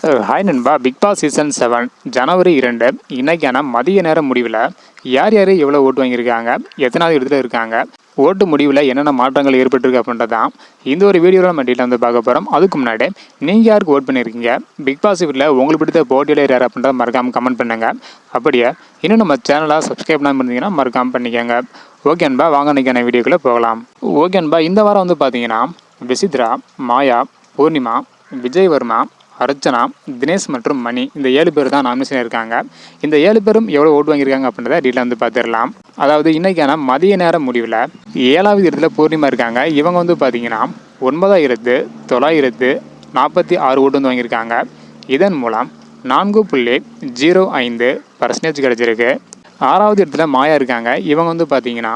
Hi நண்பா. Big Boss season 7 ஜனவரி 2 இன்னைக்கான மதிய நேர முடிவில் யார் யார் எவ்வளோ ஓட்டு வாங்கியிருக்காங்க, எத்தனாவது இடத்துல இருக்காங்க, ஓட்டு முடிவில் என்னென்ன மாற்றங்கள் ஏற்பட்டிருக்கு அப்படின்றதான் இந்த ஒரு வீடியோவில் நம்ம டீட்டெயில் வந்து பார்க்க போகிறோம். அதுக்கு முன்னாடி நீங்கள் யாருக்கு ஓட் பண்ணியிருக்கீங்க, பிக் பாஸ் வீட்டில் உங்களுக்கு பிடித்த போட்டியாளர் யார் அப்படின்றத மறக்காமல் கமெண்ட் பண்ணுங்க. அப்படியே இன்னும் நம்ம சேனலை சப்ஸ்கிரைப் பண்ணாமல் இருந்தீங்கன்னா மறக்காமல் பண்ணிக்கோங்க. ஓகே அன்பா, வாங்க இன்றைக்கான வீடியோக்குள்ளே போகலாம். ஓகே அன்பா, இந்த வாரம் வந்து பார்த்தீங்கன்னா விசித்ரா, மாயா, பூர்ணிமா, விஜயவர்மா, அர்ச்சனா, தினேஷ் மற்றும் மணி இந்த 7 பேர் தான் நாமினேஷன் இருக்காங்க. இந்த 7 பேரும் எவ்வளோ ஓட்டு வாங்கியிருக்காங்க அப்படின்றத டீட்டெயில் வந்து பார்த்துடலாம். அதாவது இன்னைக்கான மதிய நேர முடிவில் 7வது இடத்துல பூர்ணிமா இருக்காங்க. இவங்க வந்து பார்த்தீங்கன்னா 9,946 ஓட்டு வந்து வாங்கியிருக்காங்க. இதன் மூலம் 4.05% கிடைச்சிருக்கு. 6வது இடத்துல மாயா இருக்காங்க. இவங்க வந்து பார்த்தீங்கன்னா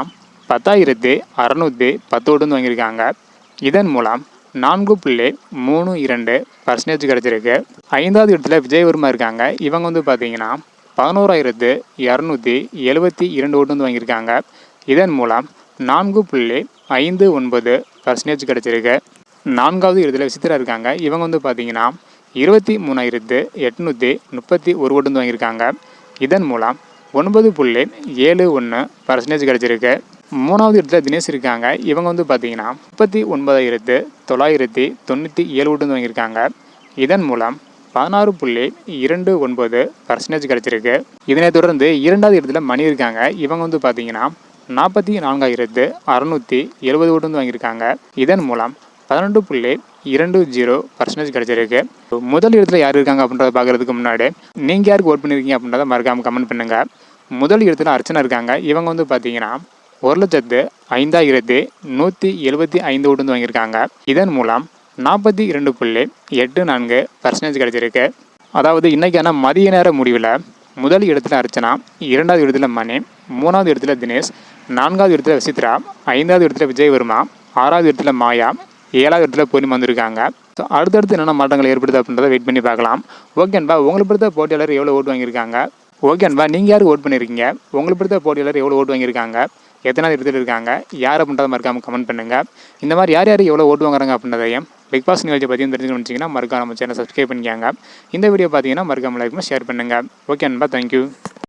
10,610 ஓட்டு வந்து வாங்கியிருக்காங்க. இதன் மூலம் 4.32% கிடைச்சிருக்கு. 5வது இடத்துல விஜயவர்மா இருக்காங்க. இவங்க வந்து பார்த்தீங்கன்னா 11,272 ஓட்டு வந்து வாங்கியிருக்காங்க. இதன் மூலம் 4.59% கிடைச்சிருக்கு. 4வது இடத்துல விசித்ரா இருக்காங்க. இவங்க வந்து பார்த்தீங்கன்னா 23,831 ஓட்டு வந்து வாங்கியிருக்காங்க. இதன் மூலம் 9.71% கிடைச்சிருக்கு. 3வது இடத்துல தினேஷ் இருக்காங்க. இவங்க வந்து பார்த்தீங்கன்னா 39,997 ஓட்டு வந்து வாங்கியிருக்காங்க. இதன் மூலம் 16.29% கிடைச்சிருக்கு. இதனை தொடர்ந்து 2வது இடத்துல மணி இருக்காங்க. இவங்க வந்து பார்த்தீங்கன்னா 44,670 ஓட்டு வந்து வாங்கியிருக்காங்க. இதன் மூலம் 12.20% கிடைச்சிருக்கு. முதல் இடத்துல யார் இருக்காங்க அப்படின்றத பார்க்கறதுக்கு முன்னாடி நீங்கள் யாருக்கு ஓட் பண்ணியிருக்கீங்க அப்படின்றத மறக்காமல் கமெண்ட் பண்ணுங்கள். முதல் இடத்துல அர்ச்சனா இருக்காங்க. இவங்க வந்து பார்த்தீங்கன்னா 1,05,175 ஓட்டு வந்து வாங்கியிருக்காங்க. இதன் மூலம் 42.84% கிடைச்சிருக்கு. அதாவது இன்னைக்கான மதிய நேர முடிவில் முதல் இடத்துல அர்ச்சனா, 2வது இடத்துல மணி, 3வது இடத்துல தினேஷ், 4வது இடத்துல விசித்ரா, 5வது இடத்துல விஜயவர்மா, 6வது இடத்துல மாயா, 7வது இடத்துல பூர்ணிமா வந்திருக்காங்க. ஸோ அடுத்தடுத்து என்னென்ன மாற்றங்கள் ஏற்படுது அப்படின்றத வெயிட் பண்ணி பார்க்கலாம். ஓகே அன்பா, உங்களுக்கு பிடித்த போட்டியாளர் எவ்வளோ ஓட்டு வாங்கியிருக்காங்க? ஓகே அன்பா, நீங்கள் யார் ஓட் பண்ணியிருக்கீங்க? உங்களுக்கு பிடித்த போட்டியாளர் எவ்வளோ ஓட்டு வாங்கியிருக்காங்க, எத்தனாவது இடத்துல இருக்காங்க, யார் அப்படின்றத மறக்காமல் கமெண்ட் பண்ணுங்கள். இந்த மாதிரி யார் யார் எவ்வளோ ஓட்டு வாங்குறாங்க அப்படின்றதையும் பிக் பாஸ் நிகழ்ச்சி பற்றியும் தெரிஞ்சுக்கணும்னு வச்சிங்கன்னா மறக்காம நம்ம சேனல் சப்ஸ்கிரைப் பண்ணிக்காங்க. இந்த வீடியோ பார்த்தீங்கன்னா மறக்காமல் லைக் ஷேர் பண்ணுங்கள். ஓகே அன்பா, தேங்க்யூ.